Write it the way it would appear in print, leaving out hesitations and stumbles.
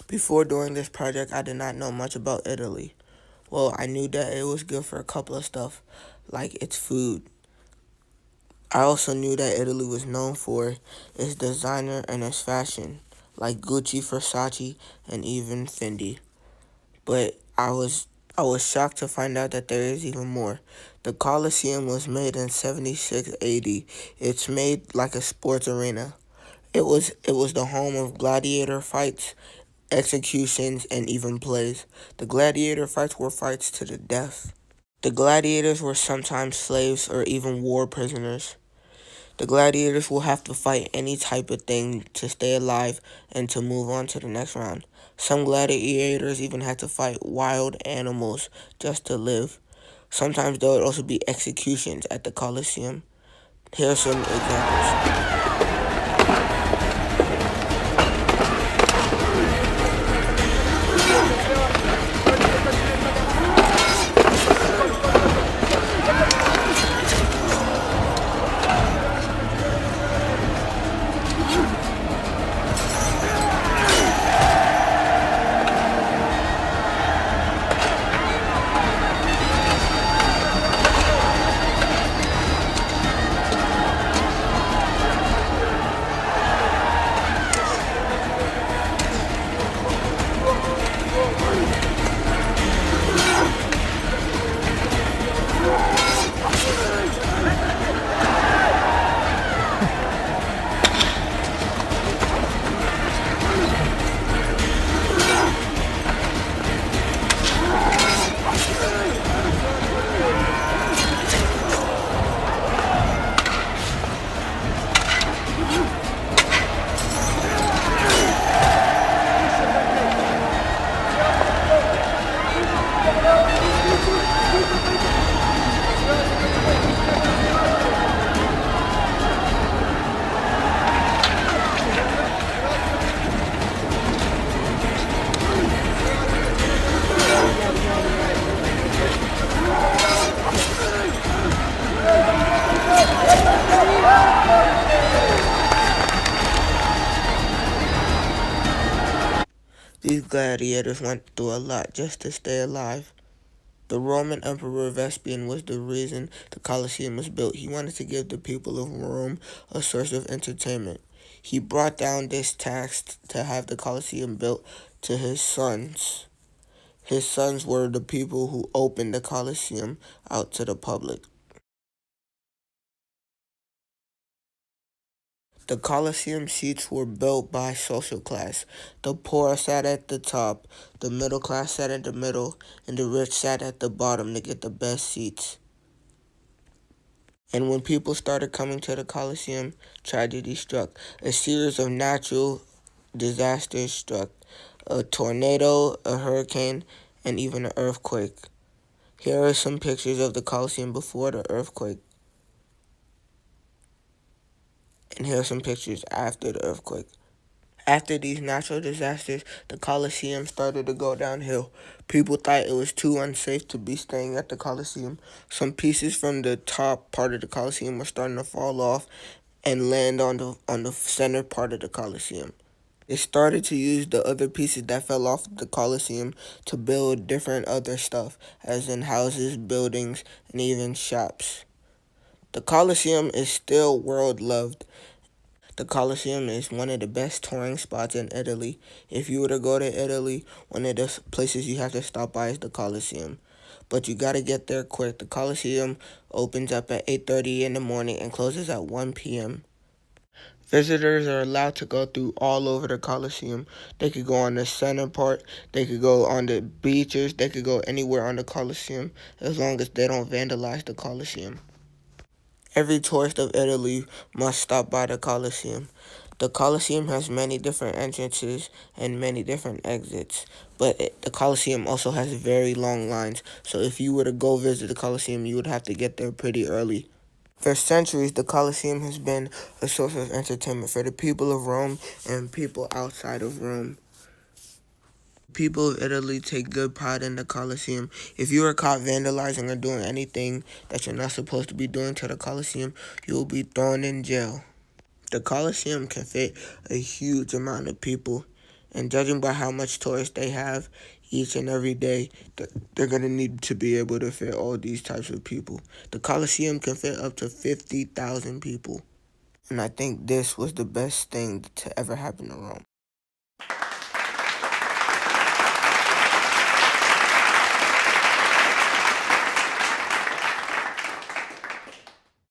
Before doing this project, I did not know much about Italy. Well, I knew that it was good for a couple of stuff, like its food. I also knew that Italy was known for its designer and its fashion, like Gucci, Versace, and even Fendi. But I was shocked to find out that there is even more. The Colosseum was made in 76 AD. It's made like a sports arena. It was the home of gladiator fights, executions, and even plays. The gladiator fights were fights to the death. The gladiators were sometimes slaves or even war prisoners. The gladiators will have to fight any type of thing to stay alive and to move on to the next round. Some gladiators even had to fight wild animals just to live. Sometimes there would also be executions at the Colosseum. Here are some examples. These gladiators went through a lot just to stay alive. The Roman Emperor Vespasian was the reason the Colosseum was built. He wanted to give the people of Rome a source of entertainment. He brought down this tax to have the Colosseum built to his sons. His sons were the people who opened the Colosseum out to the public. The Colosseum seats were built by social class. The poor sat at the top, the middle class sat at the middle, and the rich sat at the bottom to get the best seats. And when people started coming to the Colosseum, tragedy struck. A series of natural disasters struck. A tornado, a hurricane, and even an earthquake. Here are some pictures of the Colosseum before the earthquake. And here are some pictures after the earthquake. After these natural disasters, the Colosseum started to go downhill. People thought it was too unsafe to be staying at the Colosseum. Some pieces from the top part of the Colosseum were starting to fall off and land on the center part of the Colosseum. They started to use the other pieces that fell off the Colosseum to build different other stuff, as in houses, buildings, and even shops. The Colosseum is still world loved. The Colosseum is one of the best touring spots in Italy. If you were to go to Italy, one of the places you have to stop by is the Colosseum. But you gotta get there quick. The Colosseum opens up at 8:30 in the morning and closes at 1 p.m. Visitors are allowed to go through all over the Colosseum. They could go on the center part, they could go on the beaches, they could go anywhere on the Colosseum as long as they don't vandalize the Colosseum. Every tourist of Italy must stop by the Colosseum. The Colosseum has many different entrances and many different exits, but the Colosseum also has very long lines, so if you were to go visit the Colosseum, you would have to get there pretty early. For centuries, the Colosseum has been a source of entertainment for the people of Rome and people outside of Rome. People of Italy take good pride in the Colosseum. If you are caught vandalizing or doing anything that you're not supposed to be doing to the Colosseum, you will be thrown in jail. The Colosseum can fit a huge amount of people, And judging by how much tourists they have each and every day, they're going to need to be able to fit all these types of people. The Colosseum can fit up to 50,000 people. And I think this was the best thing to ever happen to Rome.